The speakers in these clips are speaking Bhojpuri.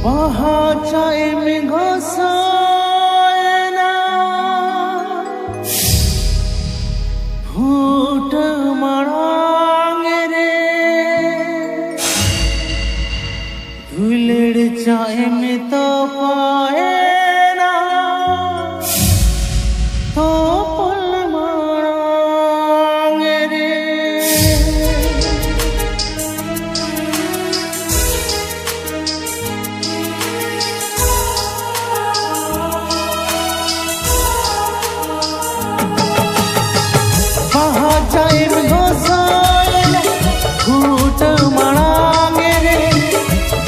पहाचाए में घोसायना फूट मरांगे रे धुलड़ चाहे में तो पाए ना तो पल मरांगे रे फूट मरांगे रे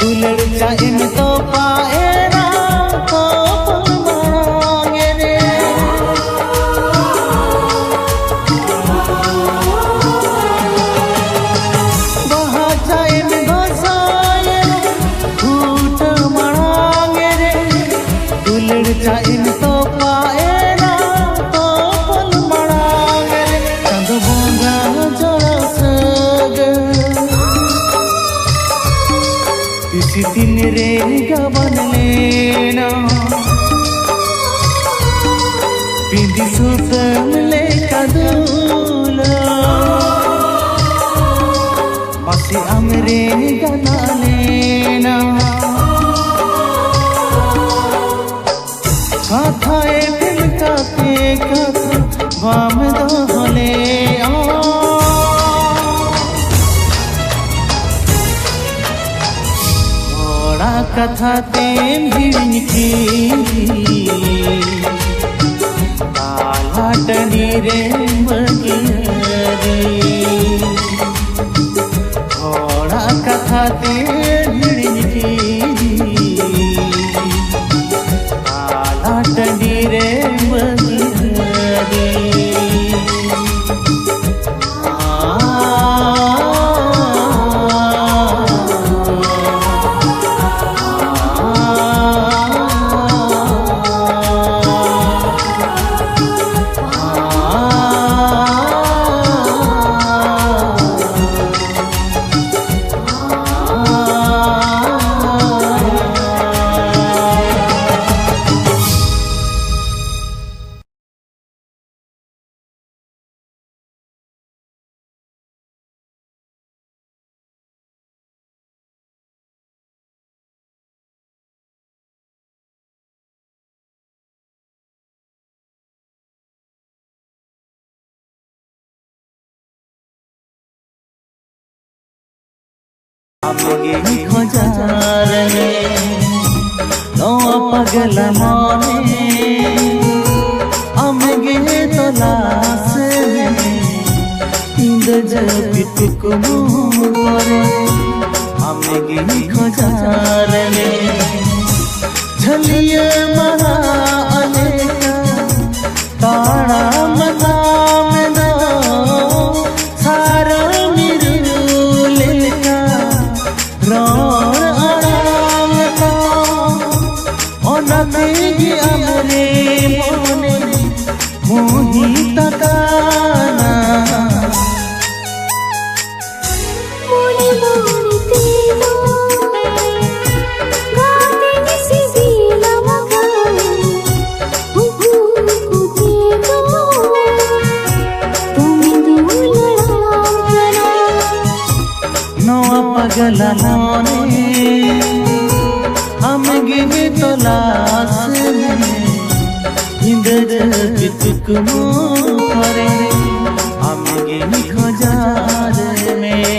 दुलड़ चाइन तो पाए ना तो मरांगे रे वहाँ चाइन घोसाए फूट मरांगे रे दुलड़ चाइन तो पाए ना तो पल मरांगे रे चंद बोंगा किसी दिन रेगा बन लेना बिंदी सुतम ले कदूला मासी अमरे गना लेना कथाए दिल काते कथा वाम दहले कथा तेम हिरन की आलाटनी रे मगिरी थोड़ा कथा तेम हिरन की आलाटनी रे मगिरी आमगे खोजार में नो पगला माने आमगे तलाश में इंद जब टुकमु करे आमगे खोजार में झलिए मरा अनेका तारा मना में दो सारा तेगी अमरे मोने मोही तकाना मोने मोने तेलो गाते निसी दिला मगा हुकु तेलो तुमी दुलड़ा करो नवा पगला मोने आमगे तलाश में इंदर पितुकमु करे आमगे खोजार में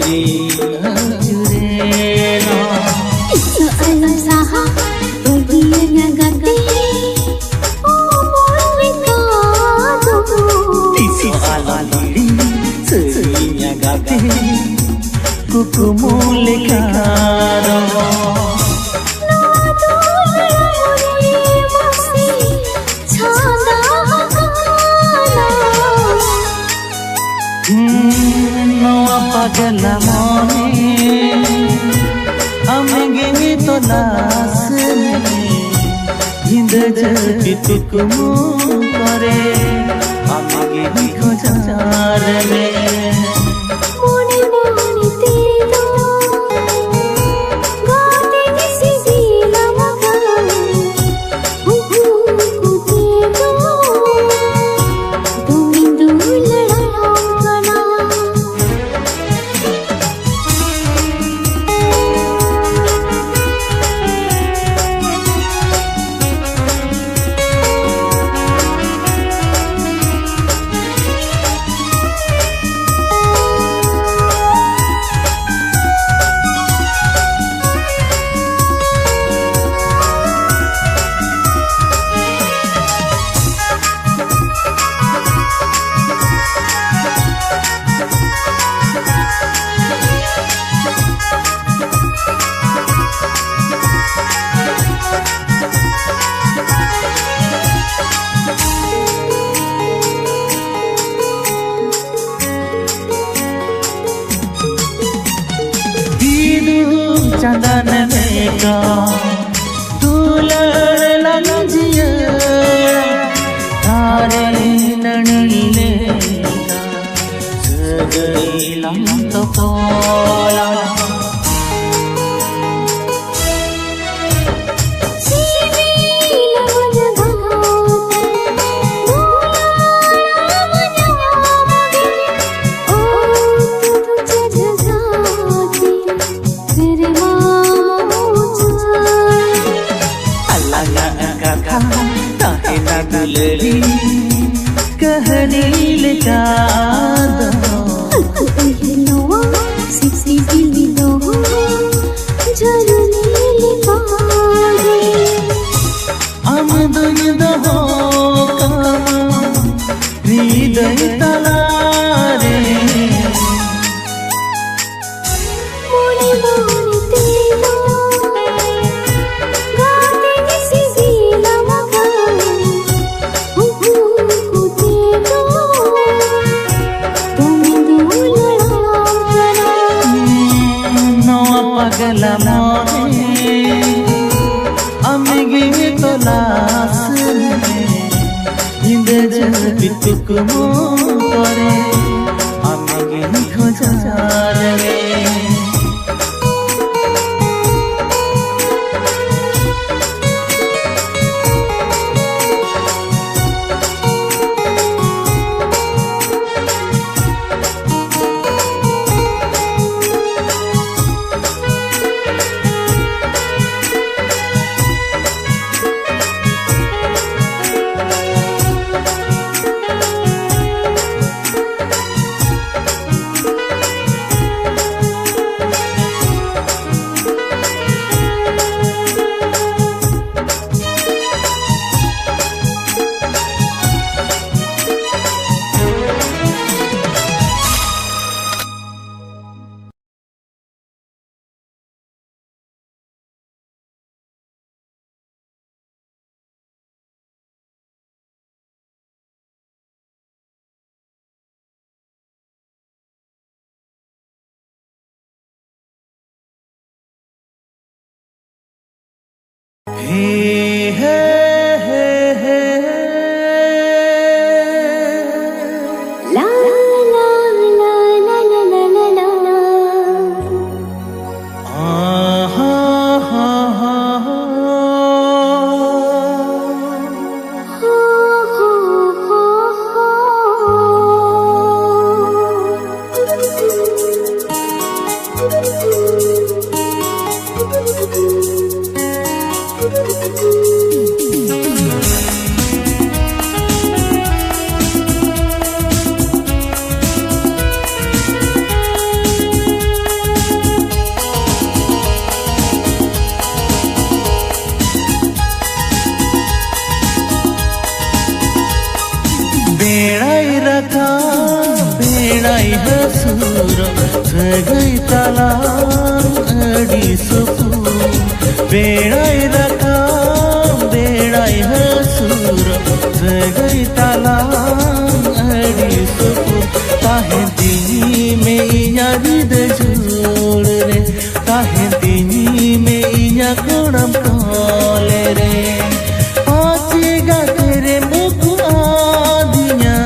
diri ajurena Alam saha perginya ganti umur mikado Tiso alam diri serinya gati kuku mulekaro Noa pagala mone Amenge to las Hind jati tukmu kare Amenge khojar me Mone mone tero gaate kisi dila maga ku tero bindu ladana चंदन में का दुलर लंजिया थारे नणीले का सगई लंत पोला दुलरी कहनी लेका दो हेलो सिक्सी दिली दो झरने लेका दे हम दुन दो हृदय तलारे मोने मोने तेरो गाते किसी दिला मगा ku tero bindu ladana Noa pagala mone Amenge to las Hind jati tukmu kare Amenge khojar me sagai talang adi supu berai rakam berai hasur sagai talang adi supu tahe dini me inya rid jul re tahe dini me inya kodam kole re pachiga tere muku adinya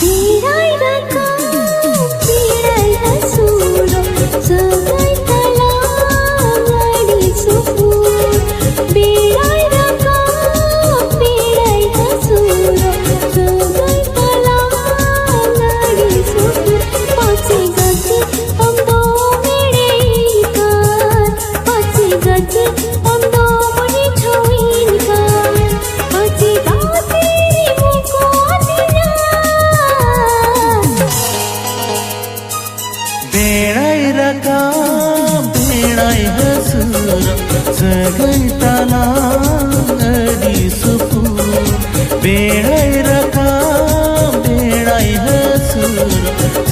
berai rakam berai hasur sagai talang adi supu berai rakam berai hasur sagai talang adi supu pachi gati amdo mere ikar pachi gati amdo moni choin kar pachi gati muko adinya berai rakam berai hasur sagai talang adi supu berai rakam berai hasur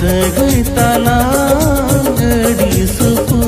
sagai talang adi supu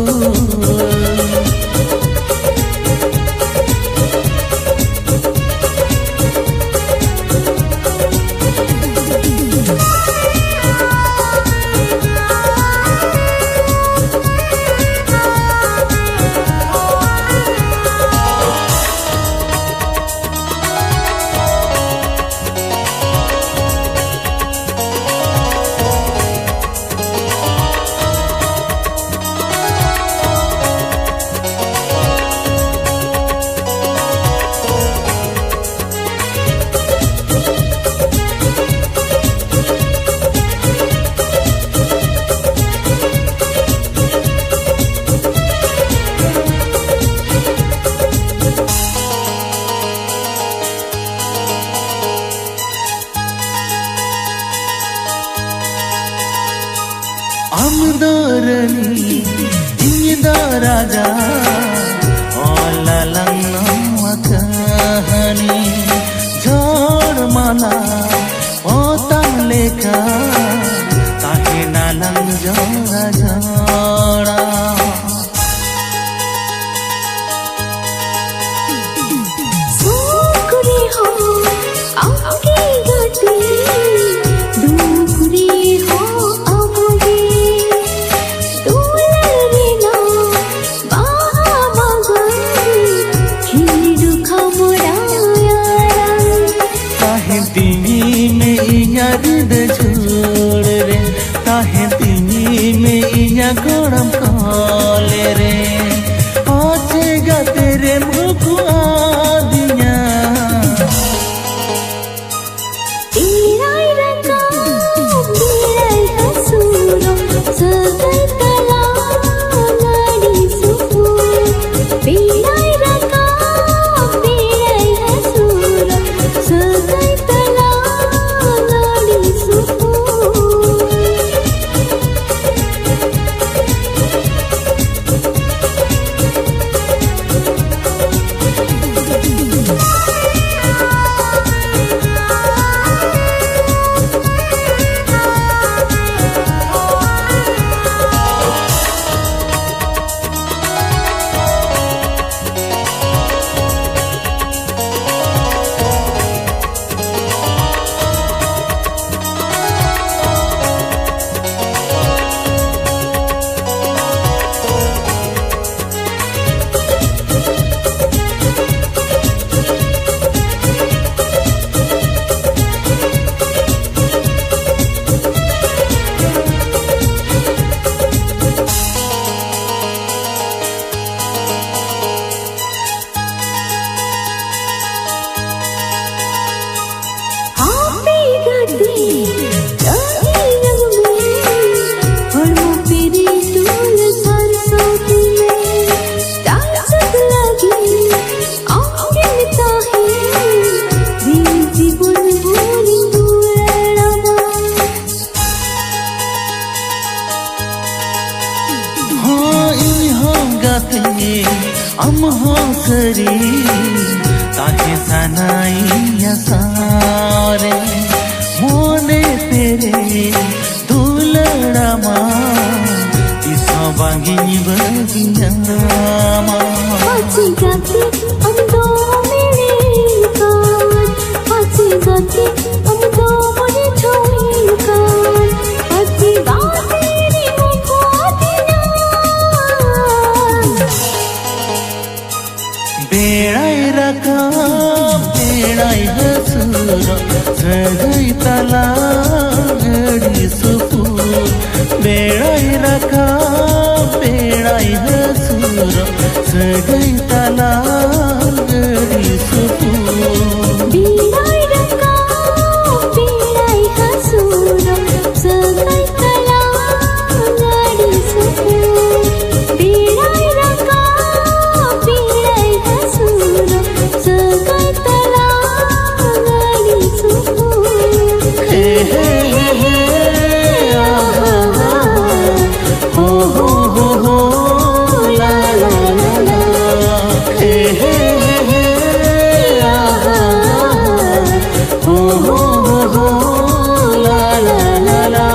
Amdarani inda raja olalang namakani jhar mala potang lekha tahe nalang jara jara sukri ho aapki gati dukri ho rid jul re tahe dini me inya kodam kole re pachiga tere muku adinya berai rakam berai hasur sagai talang adi supu berai rakam berai hasur sagai talang adi supu amhasari tahe sanai ya sare mone tere bagi bersama. Hati gati amdo melingkan, hati gati amdo mone choikan, hati gati ni moko adina. बेड़ाई रखा बेड़ाई हसूरा सगई तला घड़ी सुपूर बेड़ाई रखा बेड़ाई हसूरा सगई तला घड़ी सुपूर बेड़ाई रखा बेड़ाई हसूरा सगई तला घड़ी सुपूर बेड़ाई रखा बेड़ाई हसूरा सगई तला घड़ी सुपूर हे हे हे आहा हो ला ला ला ला हे हे हे आहा हो ला ला ला ला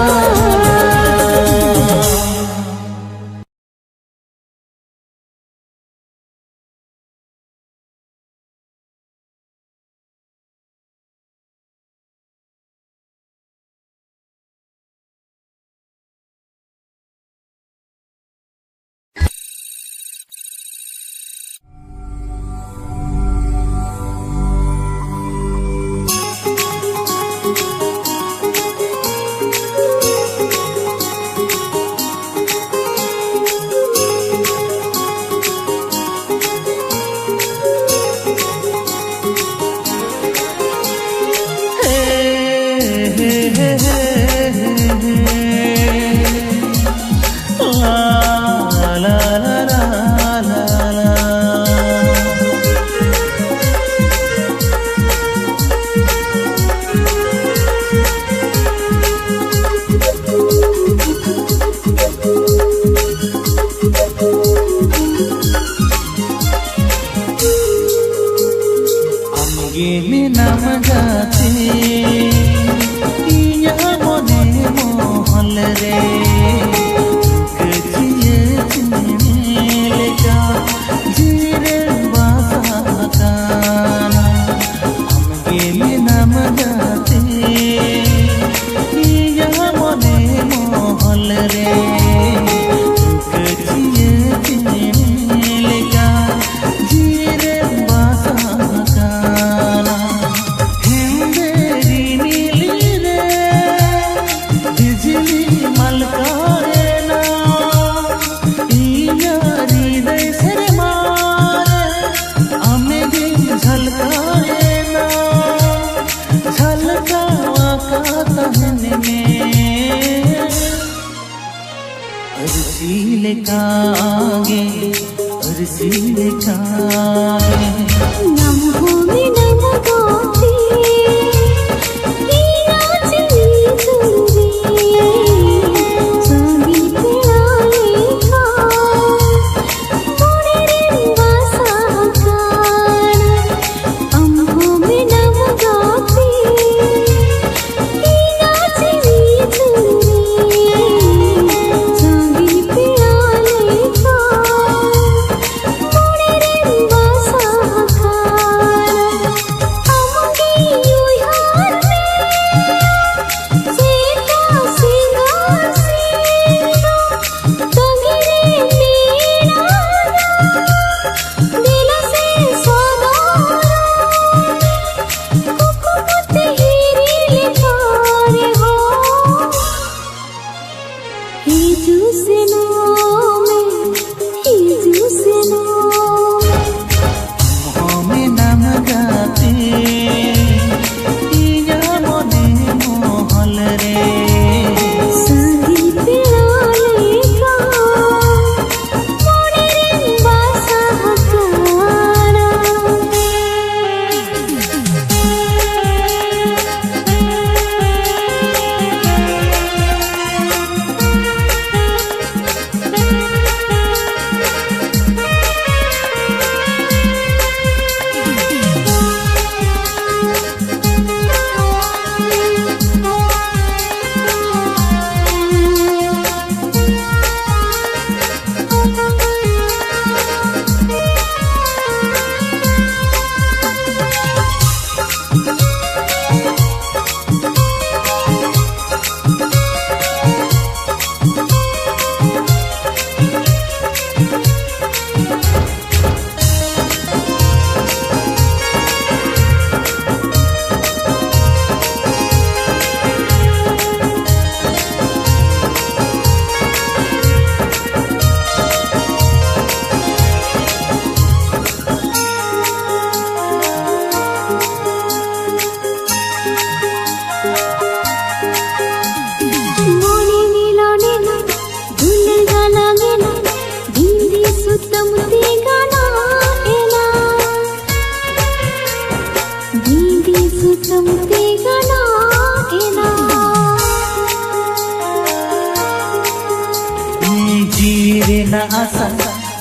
ᱨᱮᱱᱟᱜ ᱟᱥᱟ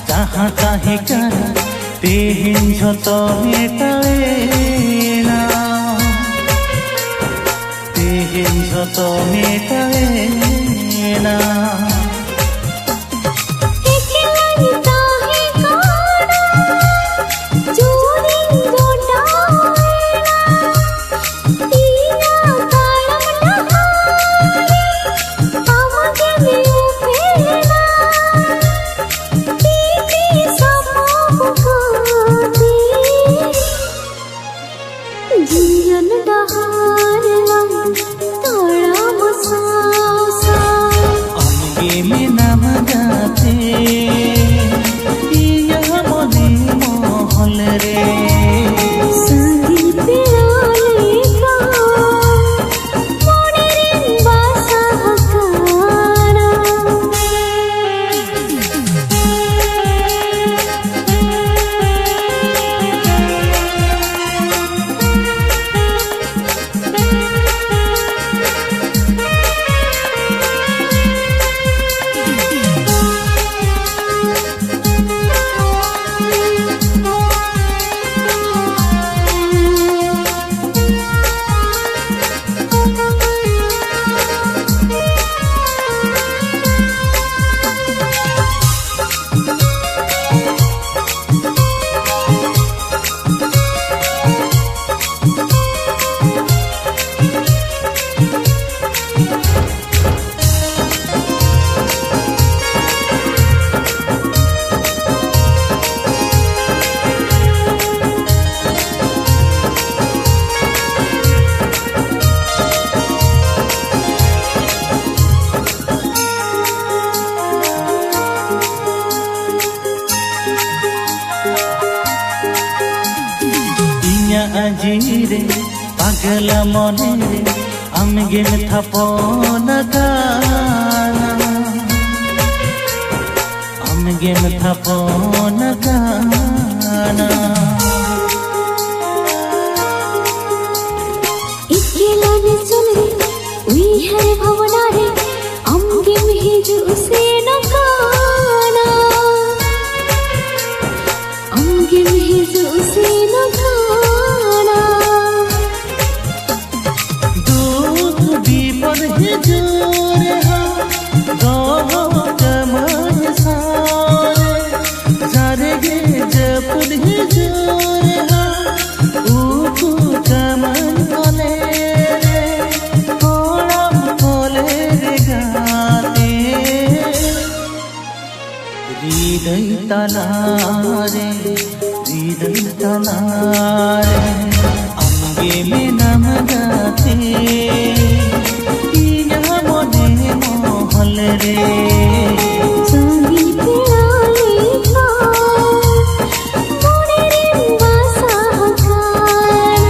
ᱡᱟᱦᱟᱸ ᱛᱟᱦᱮᱸ ᱠᱟᱱᱟ ᱛᱮᱦᱮᱧ ᱡᱷᱚᱛᱚ ᱢᱮᱴᱟᱣᱮᱱᱟ ᱛᱮᱦᱮᱧ ᱡᱷᱚᱛᱚ ᱢᱮᱴᱟᱣᱮᱱᱟ जीवन डहार ताड़ा मसा आमगे में नाम गाते इया मने मोहल रे संगी पिराले का मोने रे बासा हकारा आजीरे पागल मने रे आमगे में थापन गाना आमगे में थापन गाना इकेला ने चले वी है भवना रे आमगे में हिजु से न गाना आमगे में हिजु से न गाना जोरे हा गो कमन सारे जारे गे जपुर ही जोरे हा ऊकु कमन कोले रे कोलम कोले रे गाते हृदय तलारे आमगे में नाम गाते मोहल रे संगी पिराले का मोने रे बासा हकारा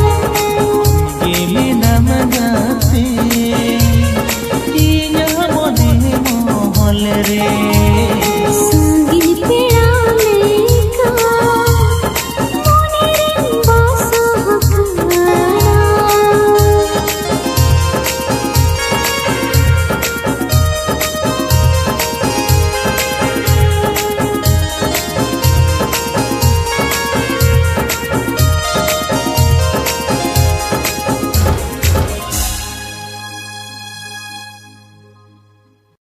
आमगे में नाम गाते